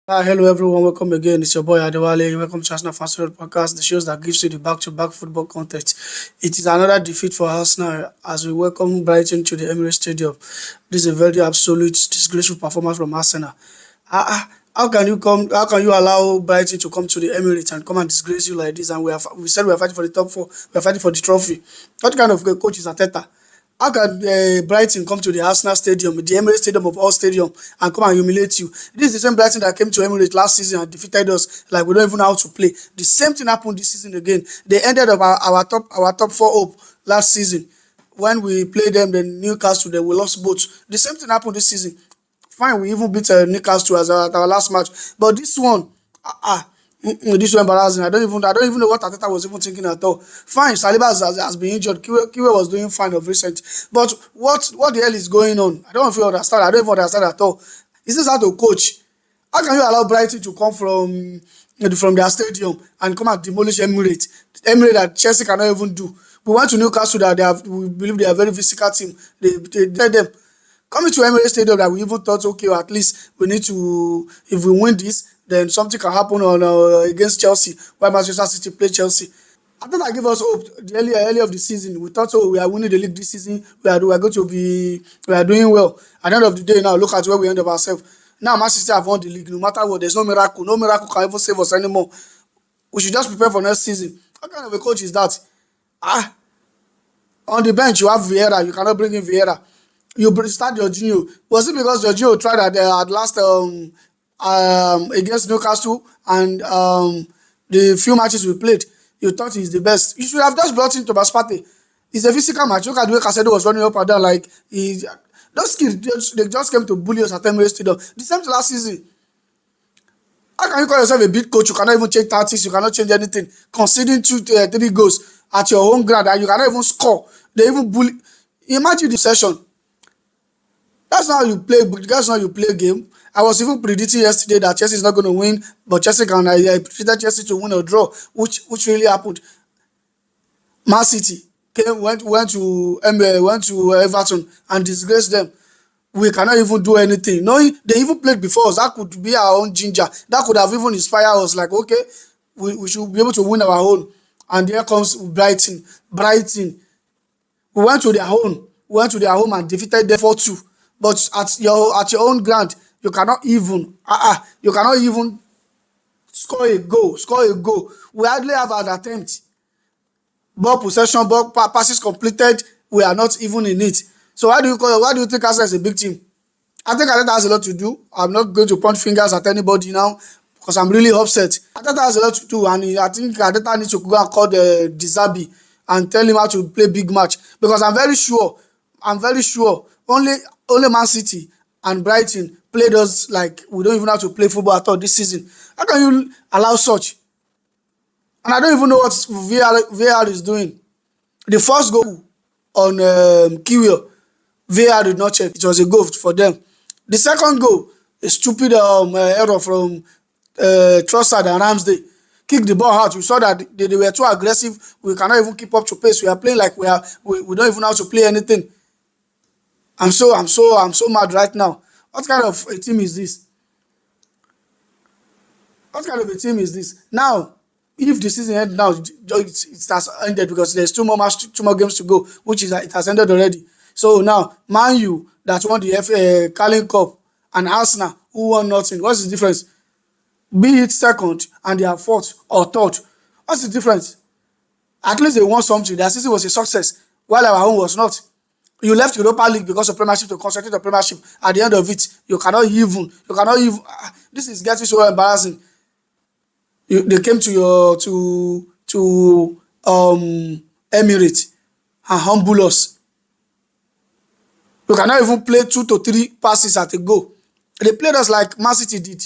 Hello everyone, welcome again. It's your boy Adewale. Welcome to Arsenal Fans Road Podcast, the shows that gives you the back-to-back football content. It is another defeat for Arsenal as we welcome Brighton to the Emirates Stadium. This is a very absolute disgraceful performance from Arsenal. How can you come? How can you allow Brighton to come to the Emirates and come and disgrace you like this? And we said we are fighting for the top four. We are fighting for the trophy. What kind of coach is Ateta? How can Brighton come to the Arsenal Stadium, the Emirates Stadium of all stadium, and come and humiliate you? This is the same Brighton that came to Emirates last season and defeated us like we don't even know how to play. The same thing happened this season again. They ended up our top four hope last season. When we played them, the Newcastle, then we lost both. The same thing happened this season. Fine, we even beat Newcastle as our last match, but this one, this was embarrassing. I don't even know what Ateta was even thinking at all. Fine, Saliba has been injured. Kiwe was doing fine of recent, but what the hell is going on? I don't feel understand. I don't even understand at all. Is this how to coach? How can you allow Brighton to come from their stadium and come and demolish Emirates? Emirates that Chelsea cannot even do. We went to Newcastle that we believe they are a very physical team. They did them. Coming to Emirates Stadium that we even thought, okay, at least we need to, if we win this, then something can happen on against Chelsea, while Manchester City play Chelsea. I thought that gave us hope the early of the season. We thought, oh, we are winning the league this season. We are doing well. At the end of the day, now look at where we end up ourselves. Now Manchester City have won the league. No matter what, there's no miracle. No miracle can even save us anymore. We should just prepare for next season. What kind of a coach is that? On the bench you have Vieira. You cannot bring in Vieira. You start Jorginho. Was it because Jorginho tried at last against Newcastle and the few matches we played, you thought he's the best? You should have just brought in Thomas Partey. It's a physical match. Look at the way Casedo was running up and down like those kids. They just came to bully us at Emirates Stadium. The same to last season. How can you call yourself a big coach? You cannot even change tactics. You cannot change anything. Conceding 3 goals at your home ground and you cannot even score. They even bully. Imagine the session. That's not how you play. That's not how you play a game. I was even predicting yesterday that Chelsea is not going to win, but Chelsea can. I predicted Chelsea to win or draw, which really happened. Man City went to Everton and disgraced them. We cannot even do anything. Knowing they even played before us, that could be our own ginger. That could have even inspired us. Like, okay, we should be able to win our own. And here comes Brighton. We went to their home. And defeated them 4-2. But at your own ground, you cannot even score a goal. We hardly have an attempt. Ball possession, ball passes completed. We are not even in it. So why do you think Arsenal is a big team? I think Arteta has a lot to do. I'm not going to point fingers at anybody now because I'm really upset. Arteta has a lot to do, and I think Arteta needs to go and call the Dizabi and tell him how to play big match, because I'm very sure only Man City and Brighton played us like we don't even have to play football at all this season. How can you allow such? And I don't even know what VAR is doing. The first goal on Kiwior, VAR did not check. It was a goal for them. The second goal, a stupid error from Trossard and Ramsdale. Kicked the ball out. We saw that they were too aggressive. We cannot even keep up to pace. We are playing like we don't even know how to play anything. I'm so mad right now. What kind of a team is this? Now, if the season ends now, it has ended because there's two more games to go, which is it has ended already. So now, Man U that won the FA Carling Cup and Arsenal who won nothing. What's the difference? Be it second and they are fourth or third. What's the difference? At least they won something. Their season was a success, while our own was not. You left Europa League because of Premiership to concentrate on Premiership. At the end of it, you cannot even. This is getting so embarrassing. They came to Emirates and humble us. You cannot even play 2 to 3 passes at a go. They played us like Man City did.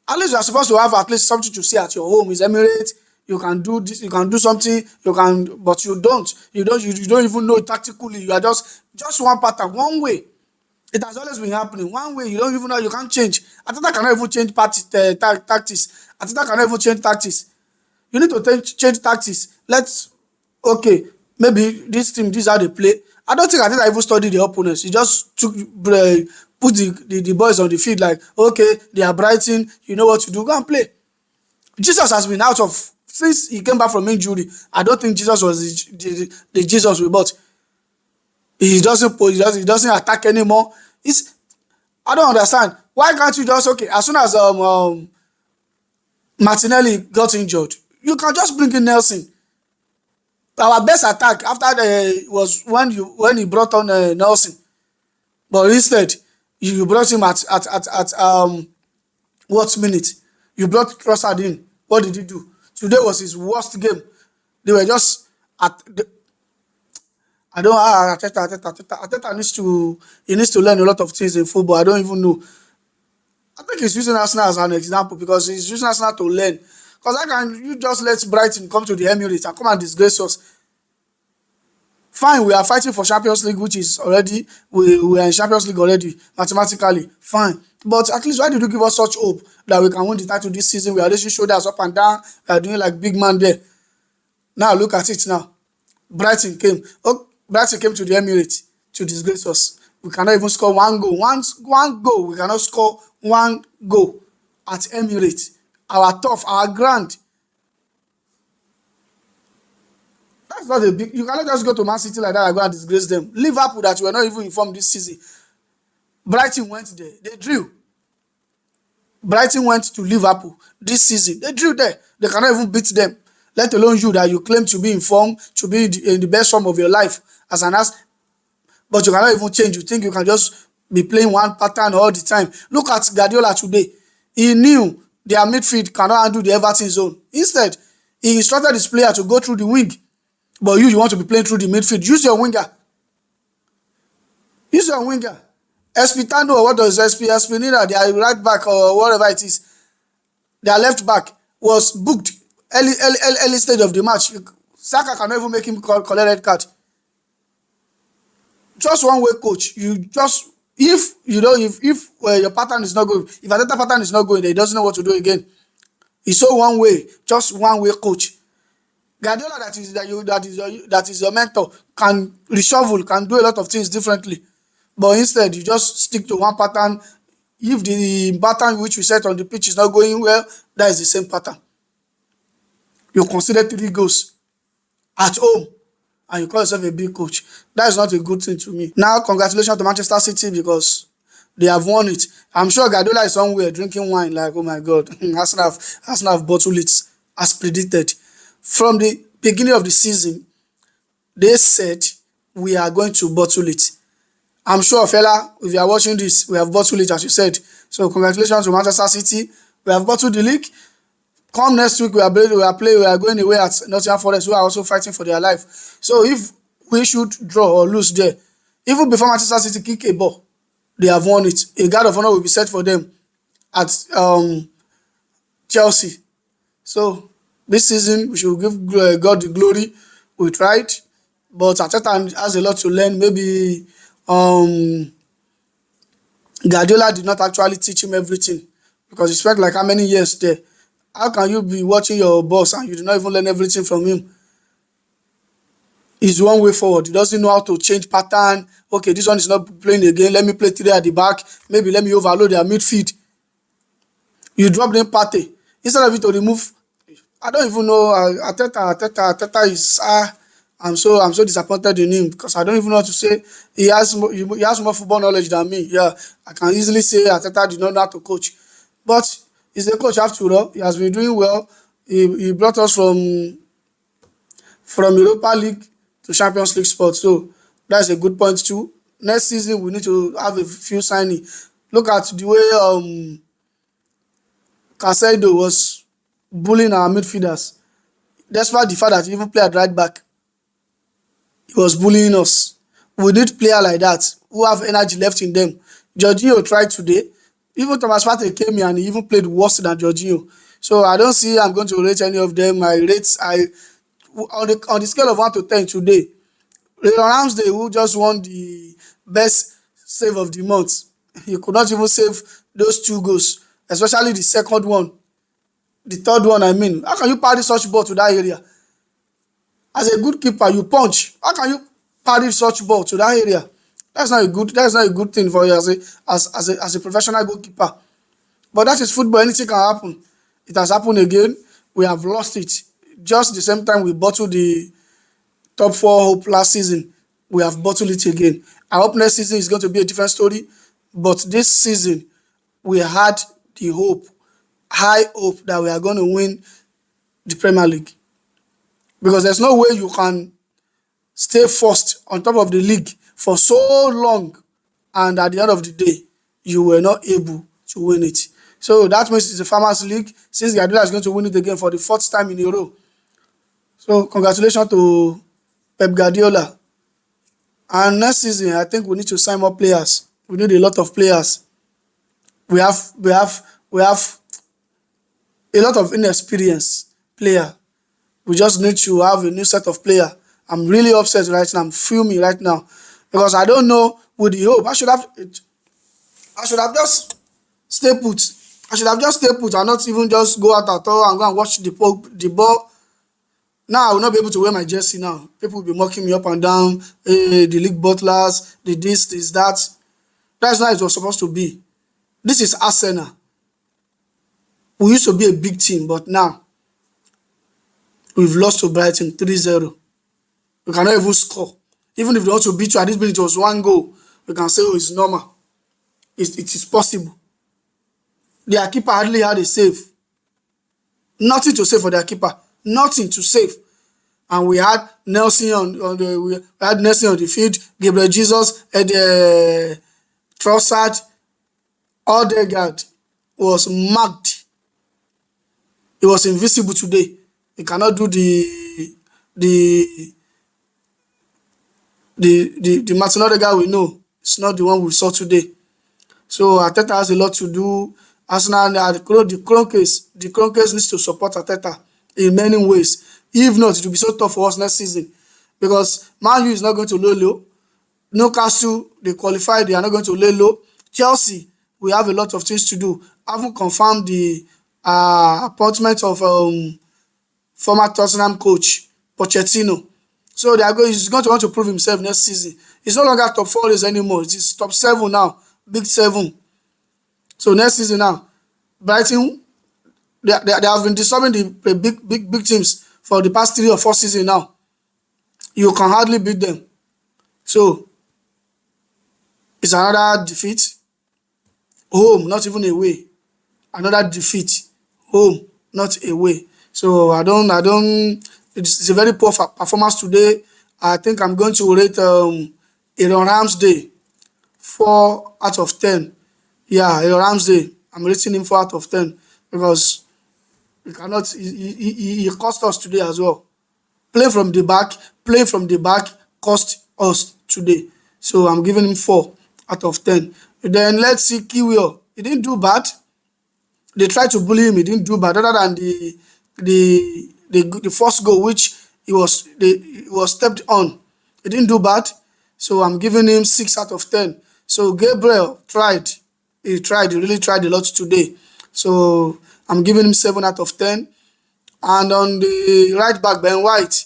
At least you are supposed to have at least something to say at your home. Is Emirates. You can do this, you can do something, but you don't. You don't even know it tactically. You are just one pattern, one way. It has always been happening. One way, you don't even know, you can't change. Ateta cannot even change tactics. Ateta cannot even change tactics. You need to change tactics. Maybe this team, this is how they play. I don't think Ateta even studied the opponents. He just put put the boys on the field like, okay, they are Brighton, you know what to do, go and play. Jesus has been out of, since he came back from injury. I don't think Jesus was the Jesus we bought. He doesn't attack anymore. I don't understand. Why can't you just, okay, as soon as Martinelli got injured, you can just bring in Nelson. Our best attack after was when he brought on Nelson, but instead you brought him at what minute? You brought Trossard in. What did he do? Today was his worst game. They were just at the, I don't Arteta needs to learn a lot of things in football. I don't even know. I think he's using Arsenal as an example because he's using Arsenal to learn. Because how can you just let Brighton come to the Emirates and come and disgrace us? Fine, we are fighting for Champions League, which is already, we are in Champions League already, mathematically. Fine. But at least why did you give us such hope that we can win the title this season? We are raising shoulders up and down. We are doing like big man there. Now look at it now. Brighton came to the Emirates to disgrace us. We cannot even score one goal. One goal. We cannot score one goal at Emirates. Our tough, our grand. That's not a big. You cannot just go to Man City like that and go and disgrace them. Liverpool, that you were not even informed this season. Brighton went there. They drew. Brighton went to Liverpool this season. They drew there. They cannot even beat them. Let alone you that you claim to be informed, to be in the best form of your life as an ass. But you cannot even change. You think you can just be playing one pattern all the time. Look at Guardiola today. He knew their midfield cannot handle the Everton zone. Instead, he instructed his player to go through the wing. But you want to be playing through the midfield. Use your winger. Use your winger. Espitano, or what does Espinina, their right back or whatever it is, their left back was booked early stage of the match. Saka cannot even make him collect red card. Just one way coach. You just, if your pattern is not going, if Arteta pattern is not going, he doesn't know what to do again. He's so one way, just one way coach. Guardiola, that is your mentor, can reshuffle, can do a lot of things differently. But instead, you just stick to one pattern. If the pattern which we set on the pitch is not going well, that is the same pattern. You consider 3 goals at home and you call yourself a big coach. That is not a good thing to me. Now, congratulations to Manchester City because they have won it. I'm sure Guardiola is somewhere drinking wine like, oh my God, Arsenal have bottled it as predicted. From the beginning of the season, they said we are going to bottle it. I'm sure, fella, if you are watching this, we have bottled it as you said. So congratulations to Manchester City. We have bottled the league. Come next week, we are going away at Nottingham Forest, who are also fighting for their life. So if we should draw or lose there, even before Manchester City kick a ball, they have won it. A guard of honor will be set for them at Chelsea. So this season, we should give God the glory. We tried, but Arteta has a lot to learn. Maybe Guardiola did not actually teach him everything because he spent like how many years there. How can you be watching your boss and you do not even learn everything from him? He's one way forward. He doesn't know how to change pattern. Okay, this one is not playing again. Let me play 3 at the back. Maybe let me overload their midfield. You drop them Partey. Instead of it to remove, I don't even know. Arteta is. I'm so disappointed in him because I don't even know what to say. He has more football knowledge than me. Yeah, I can easily say Arteta did not know how to coach, but he's a coach after all. He has been doing well. He brought us from Europa League to Champions League spot. So that's a good point too. Next season we need to have a few signings. Look at the way Casado was bullying our midfielders. Despite the fact that he even played at right back, he was bullying us. We need players like that who have energy left in them. Jorginho tried today. Even Thomas Partey came here and he even played worse than Jorginho. So I don't see I'm going to rate any of them. On the scale of 1 to 10 today, Ramsdale, who just won the best save of the month, he could not even save those 2 goals, especially the second one. The third one, I mean. How can you parry such ball to that area? As a good keeper, you punch. How can you parry such ball to that area? That's not a good thing for you as a professional goalkeeper. But that is football. Anything can happen. It has happened again. We have lost it. Just the same time we bottled the top four hope last season, we have bottled it again. I hope next season is going to be a different story. But this season, we had the hope, high hope that we are going to win the Premier League. Because there's no way you can stay first on top of the league for so long and at the end of the day, you were not able to win it. So that means it's a Farmers League since Guardiola is going to win it again for the fourth time in a row. So congratulations to Pep Guardiola. And next season, I think we need to sign more players. We need a lot of players. We have a lot of inexperienced player. We just need to have a new set of player. I'm really upset right now. I'm fuming right now because I don't know with the hope. I should have just stay put. I should have just stay put and not even just go out at all and go and watch the ball. Now I will not be able to wear my jersey now. People will be mocking me up and down. The league butlers, the this, that. That's not how it was supposed to be. This is Arsenal. We used to be a big team, but now we've lost to Brighton 3-0. We cannot even score. Even if they want to beat you at this minute, it was one goal. We can say, oh, it's normal. It is possible. Their keeper hardly had a save. Nothing to save for their keeper. Nothing to save. And we had Nelson on the field, Gabriel Jesus, Trossard, Odegaard was marked. He was invisible today. He cannot do the Martin Odegaard we know. It's not the one we saw today. So Arteta has a lot to do. Arsenal, the Chrome case needs to support Arteta in many ways. If not, it will be so tough for us next season because Man U is not going to lay low. Newcastle, they qualified, they are not going to lay low. Chelsea, we have a lot of things to do. I haven't confirmed the appointment of former Tottenham coach Pochettino. So he's going to want to prove himself next season. It's no longer top 4 race anymore. It is top 7 now, big 7. So next season now, Brighton, they have been disturbing the big teams for the past 3 or 4 seasons now. You can hardly beat them. So it's another defeat. Home, not even away. Another defeat. Home, not away. So it's a very poor performance today. I think I'm going to rate Aaron Ramsdale 4 out of 10. Yeah, Aaron Ramsdale, I'm rating him 4 out of 10 because he cost us today as well. Play from the back cost us today. So I'm giving him 4 out of 10. Then let's see Kiwior. He didn't do bad. They tried to bully him. He didn't do bad. Other than the first goal, which he was stepped on, he didn't do bad. So I'm giving him 6 out of 10. So Gabriel tried. He really tried a lot today. So I'm giving him 7 out of 10. And on the right back, Ben White,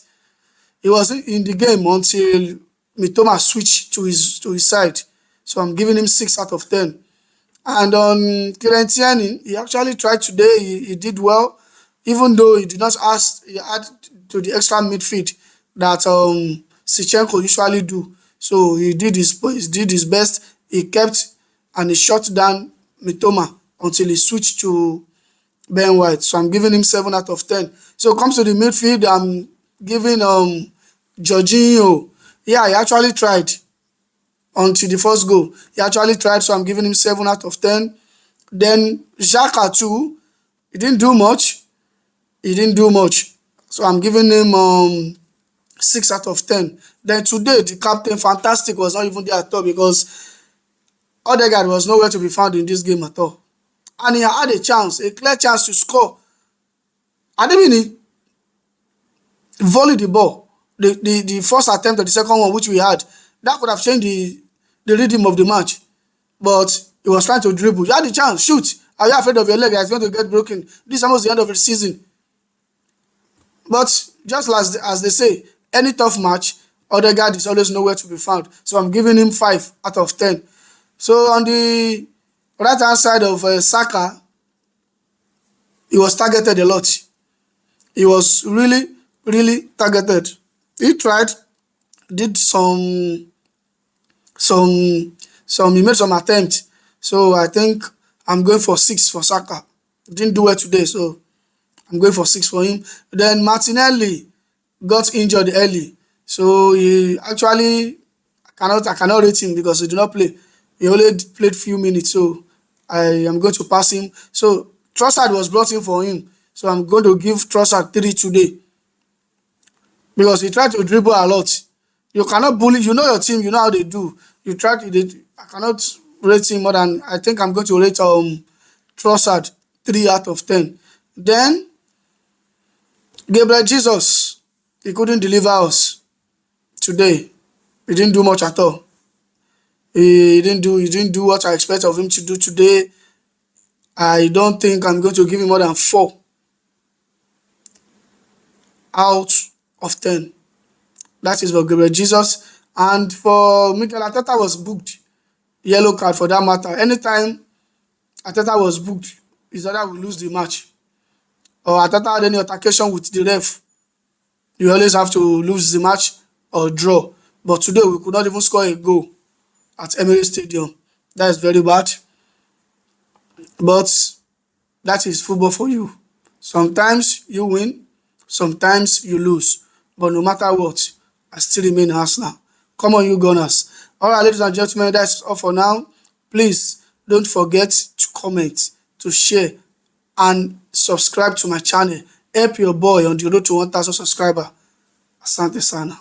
he was in the game until Mitoma switched to his side. So I'm giving him 6 out of 10. And on Kieran Tierney, he actually tried today. He did well, even though he did not add to the extra midfield that Sichenko usually do. So he did his best. He kept and he shut down Mitoma until he switched to Ben White. So I'm giving him 7 out of 10. So it comes to the midfield, I'm giving Jorginho. Yeah, he actually tried until the first goal. He actually tried, so I'm giving him 7 out of 10. Then Xhaka too, he didn't do much. So I'm giving him 6 out of 10. Then today, the captain, fantastic, was not even there at all because Odegaard was nowhere to be found in this game at all. And he had a clear chance to score. I didn't mean he volleyed the ball. The first attempt or the second one, which we had, that could have changed the rhythm of the match. But he was trying to dribble. You had the chance, shoot. Are you afraid of your leg? It's going to get broken. This is almost the end of the season. But just as they say, any tough match Odegaard is always nowhere to be found. So I'm giving him 5 out of 10. So on the right hand side of Saka, he was targeted a lot. He was really, really targeted. He tried, did he made some attempt. So I think I'm going for 6 for Saka. Didn't do well today, so I'm going for 6 for him. Then Martinelli got injured early, so he actually I cannot rate him because he did not play. He only played few minutes, so I am going to pass him. So Trossard was brought in for him, so I'm going to give Trossard 3 today because he tried to dribble a lot. You cannot bully. You know your team. You know how they do. You try to. I cannot rate him more than. I think I'm going to rate Trossard 3 out of 10. Then Gabriel Jesus, he couldn't deliver us today. He didn't do much at all. He didn't do what I expect of him to do today. I don't think I'm going to give him more than 4 out of 10. That is for Gabriel Jesus. And for Mikel Arteta was booked. Yellow card for that matter. Anytime Arteta was booked, it's either we lose the match or Arteta had any altercation with the ref. You always have to lose the match or draw. But today we could not even score a goal at Emirates Stadium. That is very bad. But that is football for you. Sometimes you win, sometimes you lose. But no matter what, I still remain Arsenal. Come on, you Gunners. All right, ladies and gentlemen, that's all for now. Please don't forget to comment, to share, and subscribe to my channel. Help your boy on the road to 1,000 subscribers. Asante sana.